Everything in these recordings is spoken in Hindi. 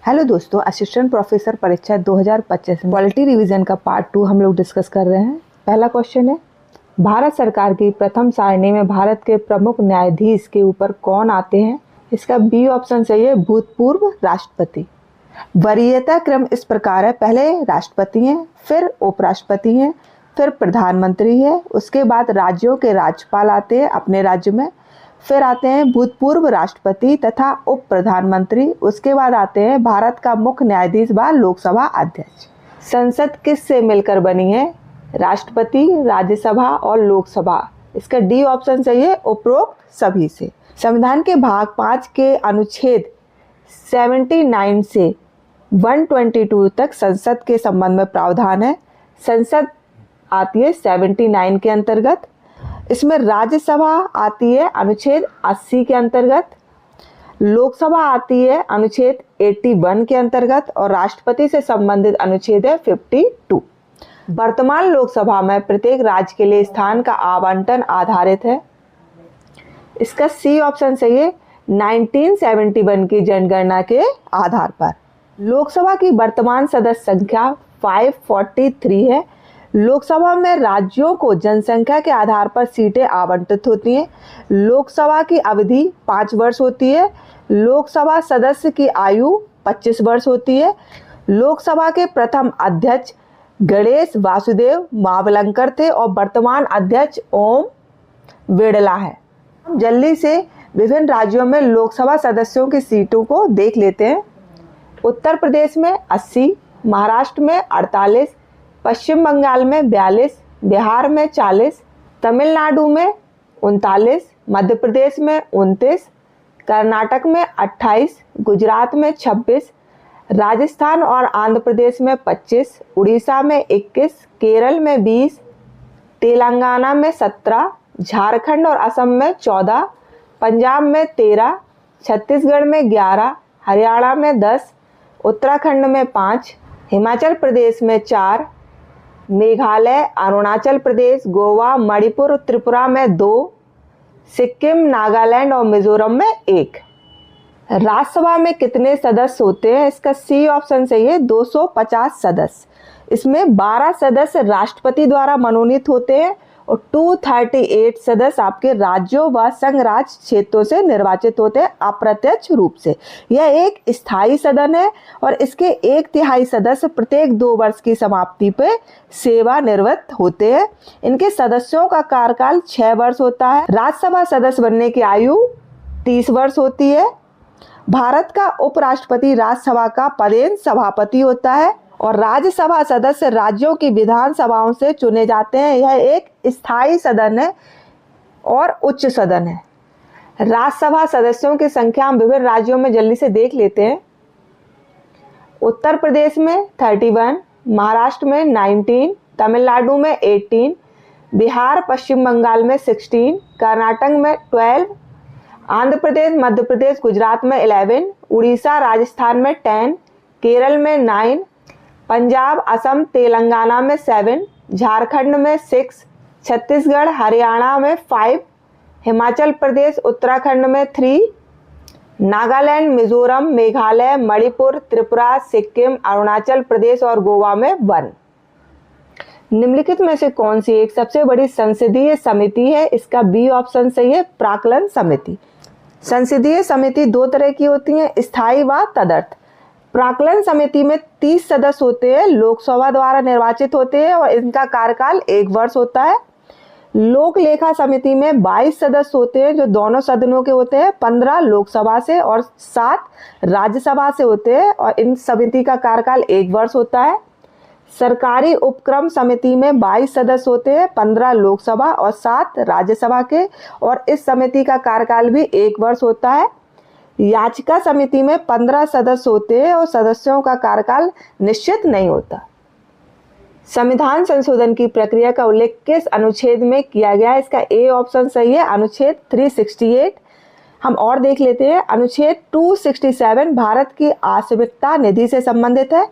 हेलो दोस्तों, असिस्टेंट प्रोफेसर परीक्षा 2025 पॉलिटी रिवीजन का पार्ट 2 हम लोग डिस्कस कर रहे हैं। पहला क्वेश्चन है, भारत सरकार की प्रथम सारणी में भारत के प्रमुख न्यायाधीश के ऊपर कौन आते हैं? इसका बी ऑप्शन सही है, भूतपूर्व राष्ट्रपति। वरीयता क्रम इस प्रकार है, पहले राष्ट्रपति हैं, फिर उपराष्ट्रपति हैं, फिर प्रधानमंत्री है, उसके बाद राज्यों के राज्यपाल आते हैं अपने राज्य में, फिर आते हैं भूतपूर्व राष्ट्रपति तथा उप प्रधानमंत्री, उसके बाद आते हैं भारत का मुख्य न्यायाधीश व लोकसभा अध्यक्ष। संसद किससे मिलकर बनी है? राष्ट्रपति, राज्यसभा और लोकसभा। इसका डी ऑप्शन सही है, उपरोक्त सभी से। संविधान के भाग 5 के अनुच्छेद 79 से 122 तक संसद के संबंध में प्रावधान है। संसद आती है 79 के अंतर्गत। इसमें राज्यसभा आती है अनुच्छेद 80 के अंतर्गत, लोकसभा आती है अनुच्छेद 81 के अंतर्गत और राष्ट्रपति से संबंधित अनुच्छेद है 52। वर्तमान लोकसभा में प्रत्येक राज्य के लिए स्थान का आवंटन आधारित है। इसका सी ऑप्शन सही है, 1971 की जनगणना के आधार पर। लोकसभा की वर्तमान सदस्य संख्या 543 है। लोकसभा में राज्यों को जनसंख्या के आधार पर सीटें आवंटित होती हैं। लोकसभा की अवधि 5 वर्ष होती है। लोकसभा सदस्य की आयु 25 वर्ष होती है। लोकसभा के प्रथम अध्यक्ष गणेश वासुदेव मावलंकर थे और वर्तमान अध्यक्ष ओम बिड़ला है। हम जल्दी से विभिन्न राज्यों में लोकसभा सदस्यों की सीटों को देख लेते हैं। उत्तर प्रदेश में 80, महाराष्ट्र में 48, पश्चिम बंगाल में 42, बिहार में 40, तमिलनाडु में 39, मध्य प्रदेश में 29, कर्नाटक में 28, गुजरात में 26, राजस्थान और आंध्र प्रदेश में 25, उड़ीसा में 21, केरल में 20, तेलंगाना में 17, झारखंड और असम में 14, पंजाब में 13, छत्तीसगढ़ में 11, हरियाणा में 10, उत्तराखंड में 5, हिमाचल प्रदेश में 4, मेघालय, अरुणाचल प्रदेश, गोवा, मणिपुर, त्रिपुरा में 2, सिक्किम, नागालैंड और मिजोरम में 1। राज्यसभा में कितने सदस्य होते हैं? इसका सी ऑप्शन सही है, 250 सदस्य। इसमें 12 सदस्य राष्ट्रपति द्वारा मनोनीत होते हैं और 238 सदस्य आपके राज्यों व संघ राज्य क्षेत्रों से निर्वाचित होते हैं अप्रत्यक्ष रूप से। यह एक स्थायी सदन है और इसके 1/3 सदस्य प्रत्येक 2 वर्ष की समाप्ति पे सेवानिवृत्त होते हैं। इनके सदस्यों का कार्यकाल 6 वर्ष होता है। राज्यसभा सदस्य बनने की आयु 30 वर्ष होती है। भारत का उपराष्ट्रपति राज्यसभा का पदेन सभापति होता है और राज्यसभा सदस्य राज्यों की विधानसभाओं से चुने जाते हैं। यह एक स्थायी सदन है और उच्च सदन है। राज्यसभा सदस्यों की संख्या हम विभिन्न राज्यों में जल्दी से देख लेते हैं। उत्तर प्रदेश में 31, महाराष्ट्र में 19, तमिलनाडु में 18, बिहार पश्चिम बंगाल में 16, कर्नाटक में 12, आंध्र प्रदेश, मध्य प्रदेश, गुजरात में 11, उड़ीसा राजस्थान में 10, केरल में 9, पंजाब असम तेलंगाना में 7, झारखंड में 6, छत्तीसगढ़ हरियाणा में 5, हिमाचल प्रदेश उत्तराखंड में 3, नागालैंड मिजोरम मेघालय मणिपुर त्रिपुरा सिक्किम अरुणाचल प्रदेश और गोवा में 1। निम्नलिखित में से कौन सी एक सबसे बड़ी संसदीय समिति है? इसका बी ऑप्शन सही है, प्राक्कलन समिति। संसदीय समिति 2 तरह की होती है, स्थायी व तदर्थ। प्राक्कलन समिति में 30 सदस्य होते हैं, लोकसभा द्वारा निर्वाचित होते हैं और इनका कार्यकाल 1 वर्ष होता है। लोक लेखा समिति में 22 सदस्य होते हैं जो दोनों सदनों के होते हैं, 15 लोकसभा से और 7 राज्यसभा से होते हैं और इन समिति का कार्यकाल 1 वर्ष होता है। सरकारी उपक्रम समिति में 22 सदस्य होते हैं, 15 लोकसभा और 7 राज्यसभा के और इस समिति का कार्यकाल भी 1 वर्ष होता है। याचिका समिति में 15 सदस्य होते हैं और सदस्यों का कार्यकाल निश्चित नहीं होता। संविधान संशोधन की प्रक्रिया का उल्लेख किस अनुच्छेद में किया गया है? इसका ए ऑप्शन सही है, अनुच्छेद 368। हम और देख लेते हैं। अनुच्छेद 267 भारत की आजीविका निधि से संबंधित है।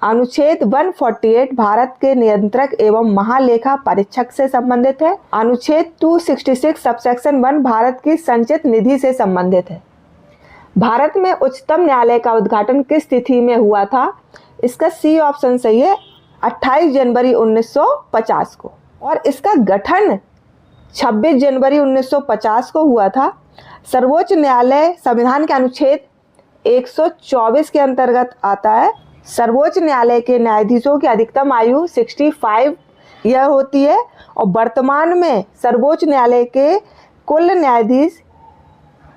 अनुच्छेद 148 भारत के नियंत्रक एवं महालेखा परीक्षक से संबंधित है। अनुच्छेद 266 सबसेक्शन 1 भारत की संचित निधि से संबंधित है। भारत में उच्चतम न्यायालय का उद्घाटन किस तिथि में हुआ था? इसका सी ऑप्शन सही है, 28 जनवरी 1950 को। और इसका गठन 26 जनवरी 1950 को हुआ था। सर्वोच्च न्यायालय संविधान के अनुच्छेद 124 के अंतर्गत आता है। सर्वोच्च न्यायालय के न्यायाधीशों की अधिकतम आयु 65 ईयर होती है और वर्तमान में सर्वोच्च न्यायालय के कुल न्यायाधीश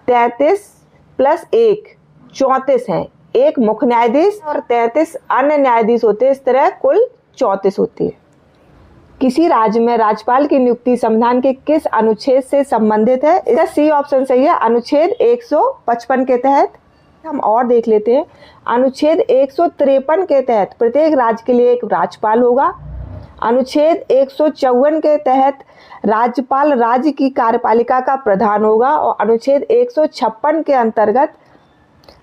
33 + 1 34 हैं। एक मुख्य न्यायाधीश और 33 अन्य न्यायाधीश होते हैं। इस तरह कुल 34 होती है। किसी राज्य में राज्यपाल की नियुक्ति संविधान के किस अनुच्छेद से संबंधित है? इसका सी ऑप्शन सही है, अनुच्छेद 155 के तहत। हम और देख लेते हैं। अनुच्छेद 153 के तहत प्रत्येक राज्य के लिए एक राज्यपाल होगा। अनुच्छेद 154 के तहत राज्यपाल राज्य की कार्यपालिका का प्रधान होगा और अनुच्छेद 156 के अंतर्गत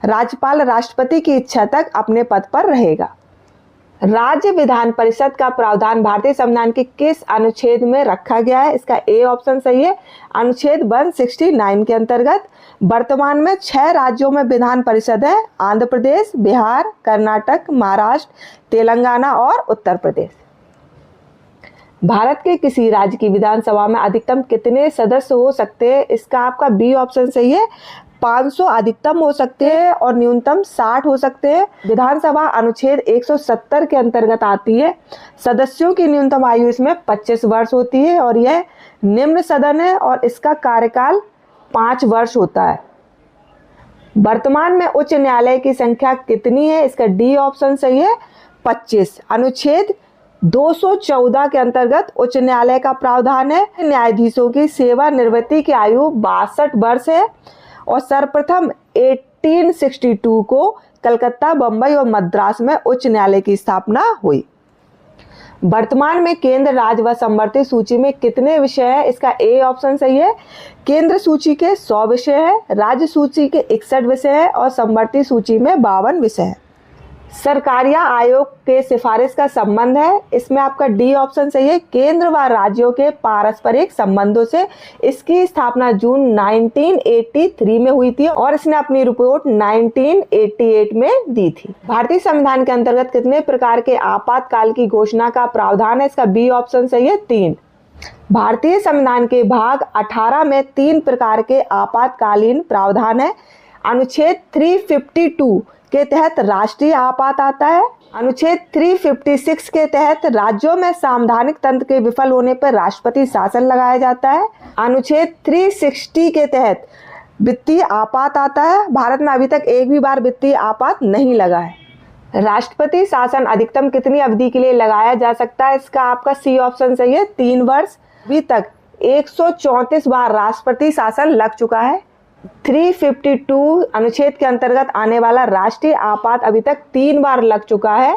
राज्यपाल राष्ट्रपति की इच्छा तक अपने पद पर रहेगा। राज्य विधान परिषद का प्रावधान भारतीय संविधान के किस अनुच्छेद में रखा गया है? इसका ए ऑप्शन सही है, अनुच्छेद 169 के अंतर्गत। वर्तमान में 6 राज्यों में विधान परिषद है, आंध्र प्रदेश, बिहार, कर्नाटक, महाराष्ट्र, तेलंगाना और उत्तर प्रदेश। भारत के किसी राज्य की विधानसभा में अधिकतम कितने सदस्य हो सकते हैं? इसका आपका बी ऑप्शन सही है, 500 अधिकतम हो सकते हैं और न्यूनतम 60 हो सकते हैं। विधानसभा अनुच्छेद 170 के अंतर्गत आती है। सदस्यों की न्यूनतम आयु इसमें 25 वर्ष होती है और यह निम्न सदन है और इसका कार्यकाल 5 वर्ष होता है। वर्तमान में उच्च न्यायालय की संख्या कितनी है? इसका डी ऑप्शन सही है, 25। अनुच्छेद 214 के अंतर्गत उच्च न्यायालय का प्रावधान है। न्यायाधीशों की सेवानिवृत्ति की आयु 62 वर्ष है और सर्वप्रथम 1862 को कलकत्ता, बम्बई और मद्रास में उच्च न्यायालय की स्थापना हुई। वर्तमान में केंद्र, राज्य व समवर्ती सूची में कितने विषय है? इसका ए ऑप्शन सही है, केंद्र सूची के 100 विषय है, राज्य सूची के 61 विषय है और समवर्ती सूची में 52 विषय है। सरकारिया आयोग के सिफारिश का संबंध है, इसमें आपका डी ऑप्शन सही है, केंद्र व राज्यों के पारस्परिक संबंधों से। इसकी स्थापना जून 1983 में हुई थी और इसने अपनी रिपोर्ट 1988 में दी थी। भारतीय संविधान के अंतर्गत कितने प्रकार के आपातकाल की घोषणा का प्रावधान है? इसका बी ऑप्शन सही है, 3। भारतीय संविधान के भाग 18 में 3 प्रकार के आपातकालीन प्रावधान है। अनुच्छेद 352 के तहत राष्ट्रीय आपात आता है। अनुच्छेद 356 के तहत राज्यों में संवैधानिक तंत्र के विफल होने पर राष्ट्रपति शासन लगाया जाता है। अनुच्छेद 360 के तहत वित्तीय आपात आता है। भारत में अभी तक एक भी बार वित्तीय आपात नहीं लगा है। राष्ट्रपति शासन अधिकतम कितनी अवधि के लिए लगाया जा सकता है? इसका आपका सी ऑप्शन सही है, 3 वर्ष। अभी तक 134 बार राष्ट्रपति शासन लग चुका है। 352 अनुच्छेद के अंतर्गत आने वाला राष्ट्रीय आपात अभी तक 3 बार लग चुका है,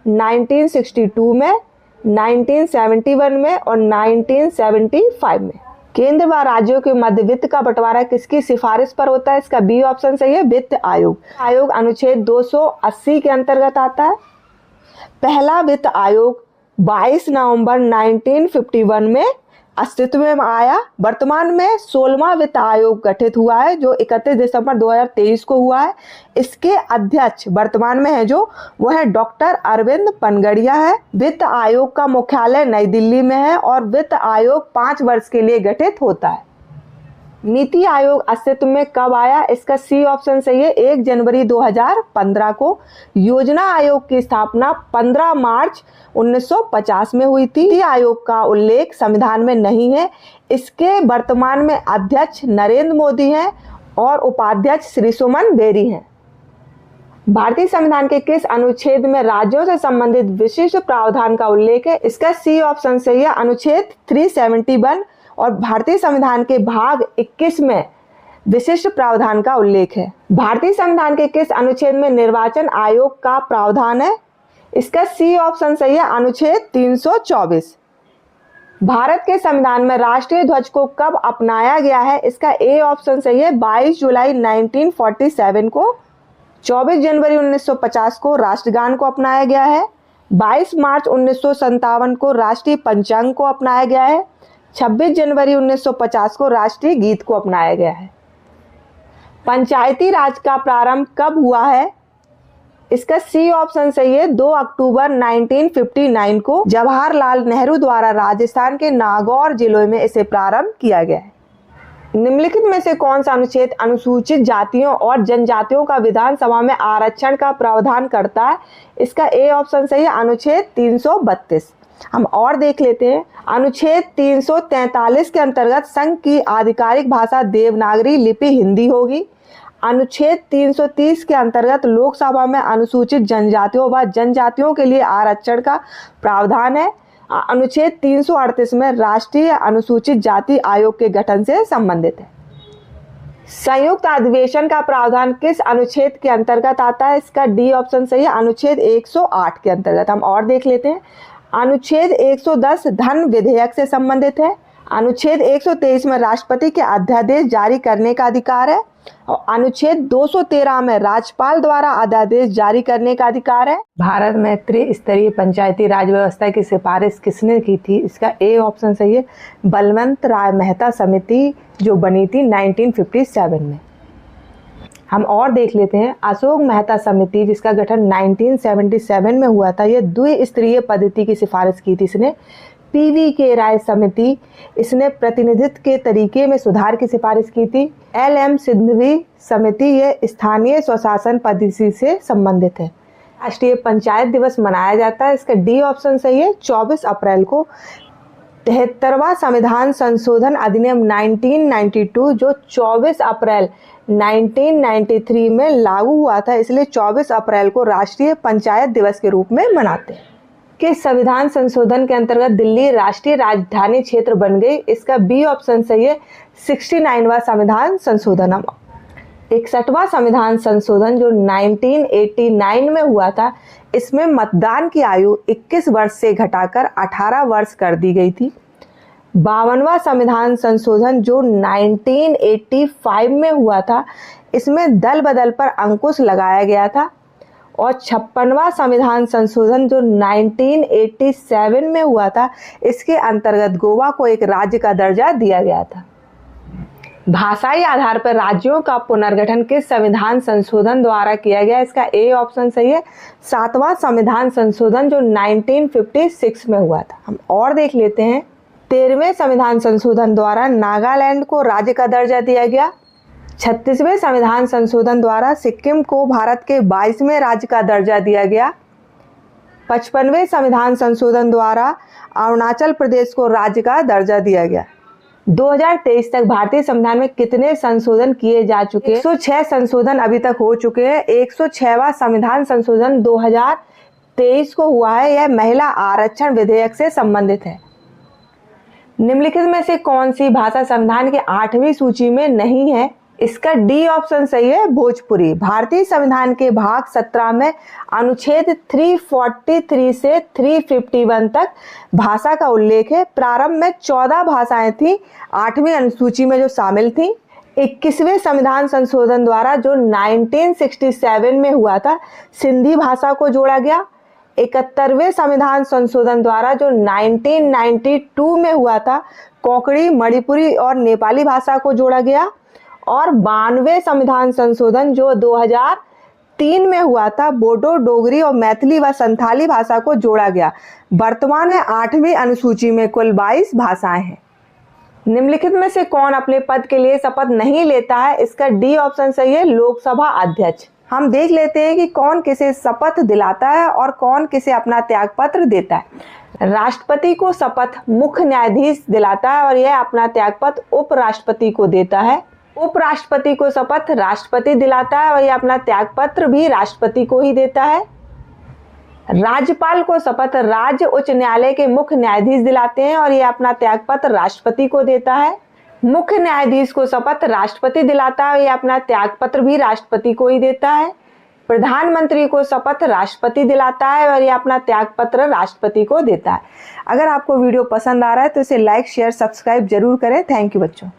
1962 में, 1971 में और 1975 में। केंद्र व राज्यों के मध्य वित्त का बंटवारा किसकी सिफारिश पर होता है? इसका बी ऑप्शन सही है, वित्त आयोग। आयोग अनुच्छेद 280 के अंतर्गत आता है। पहला वित्त आयोग 22 नवंबर 1951 में अस्तित्व में आया। वर्तमान में 16वां वित्त आयोग गठित हुआ है जो 31 दिसंबर 2023 को हुआ है। इसके अध्यक्ष वर्तमान में है जो वो है डॉक्टर अरविंद पनगड़िया है। वित्त आयोग का मुख्यालय नई दिल्ली में है और वित्त आयोग 5 वर्ष के लिए गठित होता है। नीति आयोग अस्तित्व में कब आया? इसका सी ऑप्शन सही है, 1 जनवरी 2015 को। योजना आयोग की स्थापना 15 मार्च 1950 में हुई थी। नीति आयोग का उल्लेख संविधान में नहीं है। इसके वर्तमान में अध्यक्ष नरेंद्र मोदी हैं और उपाध्यक्ष श्री सुमन बेरी हैं। भारतीय संविधान के किस अनुच्छेद में राज्यों से संबंधित विशिष्ट प्रावधान का उल्लेख है? इसका सी ऑप्शन सही है, अनुच्छेद 371 और भारतीय संविधान के भाग 21 में विशिष्ट प्रावधान का उल्लेख है। भारतीय संविधान के किस अनुच्छेद में निर्वाचन आयोग का प्रावधान है? इसका सी ऑप्शन सही है, अनुच्छेद 324। भारत के संविधान में राष्ट्रीय ध्वज को कब अपनाया गया है? इसका ए ऑप्शन सही है, 22 जुलाई 1947 को। 24 जनवरी 1950 को राष्ट्रगान को अपनाया गया है। 22 मार्च 1957 को राष्ट्रीय पंचांग को अपनाया गया है। 26 जनवरी 1950 को राष्ट्रीय गीत को अपनाया गया है। पंचायती राज का प्रारंभ कब हुआ है? इसका सी ऑप्शन सही है, 2 अक्टूबर 1959 को जवाहरलाल नेहरू द्वारा राजस्थान के नागौर जिले में इसे प्रारंभ किया गया है। निम्नलिखित में से कौन सा अनुच्छेद अनुसूचित जातियों और जनजातियों का विधानसभा में आरक्षण का प्रावधान करता है? इसका ए ऑप्शन सही है, अनुच्छेद 332। हम और देख लेते हैं। अनुच्छेद 343 के अंतर्गत संघ की आधिकारिक भाषा देवनागरी लिपि हिंदी होगी। अनुच्छेद 330 के अंतर्गत लोकसभा में अनुसूचित जनजातियों व जनजातियों के लिए आरक्षण का प्रावधान है। अनुच्छेद 338 में राष्ट्रीय अनुसूचित जाति आयोग के गठन से संबंधित है। संयुक्त अधिवेशन का प्रावधान किस अनुच्छेद के अंतर्गत आता है? इसका डी ऑप्शन सही है, अनुच्छेद 108 के अंतर्गत। हम और देख लेते हैं। अनुच्छेद 110 धन विधेयक से संबंधित है। अनुच्छेद 123 में राष्ट्रपति के अध्यादेश जारी करने का अधिकार है और अनुच्छेद 213 में राज्यपाल द्वारा अध्यादेश जारी करने का अधिकार है। भारत में त्रिस्तरीय पंचायती राज व्यवस्था की सिफारिश किसने की थी? इसका ए ऑप्शन सही है, बलवंत राय मेहता समिति जो बनी थी 1957 में। हम और देख लेते हैं। अशोक मेहता समिति जिसका गठन 1977 में हुआ था, यह द्विस्तरीय पद्धति की सिफारिश की थी इसने। पीवी के राय समिति, इसने प्रतिनिधित्व के तरीके में सुधार की सिफारिश की थी। एल.एम. सिंघवी समिति, ये स्थानीय स्वशासन पद्धति से संबंधित है। राष्ट्रीय पंचायत दिवस मनाया जाता है, इसका डी ऑप्शन सही है, 24 अप्रैल को। 73वां संविधान संशोधन अधिनियम 1992 जो 24 अप्रैल 1993 में लागू हुआ था, इसलिए 24 अप्रैल को राष्ट्रीय पंचायत दिवस के रूप में मनाते हैं। किस संविधान संशोधन के अंतर्गत दिल्ली राष्ट्रीय राजधानी क्षेत्र बन गई? इसका बी ऑप्शन सही है, 69वां संविधान संशोधन। 61वां संविधान संशोधन जो 1989 में हुआ था, इसमें मतदान की आयु 21 वर्ष से घटाकर 18 वर्ष कर दी गई थी। 52वां संविधान संशोधन जो 1985 में हुआ था, इसमें दल बदल पर अंकुश लगाया गया था। और 56वां संविधान संशोधन जो 1987 में हुआ था, इसके अंतर्गत गोवा को एक राज्य का दर्जा दिया गया था। भाषाई आधार पर राज्यों का पुनर्गठन किस संविधान संशोधन द्वारा किया गया? इसका ए ऑप्शन सही है, 7वां संविधान संशोधन जो 1956 में हुआ था। हम और देख लेते हैं। 13वें संविधान संशोधन द्वारा नागालैंड को राज्य का दर्जा दिया गया। 36वें संविधान संशोधन द्वारा सिक्किम को भारत के 22वें राज्य का दर्जा दिया गया। 55वें संविधान संशोधन द्वारा अरुणाचल प्रदेश को राज्य का दर्जा दिया गया। 2023 तक भारतीय संविधान में कितने संशोधन किए जा चुके हैं? 106 संशोधन अभी तक हो चुके हैं। 106वां संविधान संशोधन 2023 को हुआ है। यह महिला आरक्षण विधेयक से संबंधित है। निम्नलिखित में से कौन सी भाषा संविधान की 8वीं सूची में नहीं है? इसका डी ऑप्शन सही है, भोजपुरी। भारतीय संविधान के भाग 17 में अनुच्छेद 343 से 351 तक भाषा का उल्लेख है। प्रारंभ में 14 भाषाएं थी 8वीं अनुसूची में जो शामिल थी। 21वें संविधान संशोधन द्वारा जो 1967 में हुआ था, सिंधी भाषा को जोड़ा गया। 71वें संविधान संशोधन द्वारा जो 1992 में हुआ था, कोंकणी, मणिपुरी और नेपाली भाषा को जोड़ा गया। और 92वें संविधान संशोधन जो 2003 में हुआ था, बोडो, डोगरी और मैथिली व संथाली भाषा को जोड़ा गया। वर्तमान में 8वीं अनुसूची में कुल 22 भाषाएं हैं। निम्नलिखित में से कौन अपने पद के लिए शपथ नहीं लेता है? इसका डी ऑप्शन सही है, लोकसभा अध्यक्ष। हम देख लेते हैं कि कौन किसे शपथ दिलाता है और कौन किसे अपना त्यागपत्र देता है। राष्ट्रपति को शपथ मुख्य न्यायाधीश दिलाता है और यह अपना त्यागपत्र उपराष्ट्रपति को देता है। उपराष्ट्रपति को शपथ राष्ट्रपति दिलाता है और यह अपना त्यागपत्र भी राष्ट्रपति को ही देता है। राज्यपाल को शपथ राज्य उच्च न्यायालय के मुख्य न्यायाधीश दिलाते हैं और यह अपना त्यागपत्र राष्ट्रपति को देता है। मुख्य न्यायाधीश को शपथ राष्ट्रपति दिलाता है और यह अपना त्यागपत्र भी राष्ट्रपति को ही देता है। प्रधानमंत्री को शपथ राष्ट्रपति दिलाता है और यह अपना त्यागपत्र राष्ट्रपति को देता है। अगर आपको वीडियो पसंद आ रहा है तो इसे लाइक, शेयर, सब्सक्राइब जरूर करें। थैंक यू बच्चों।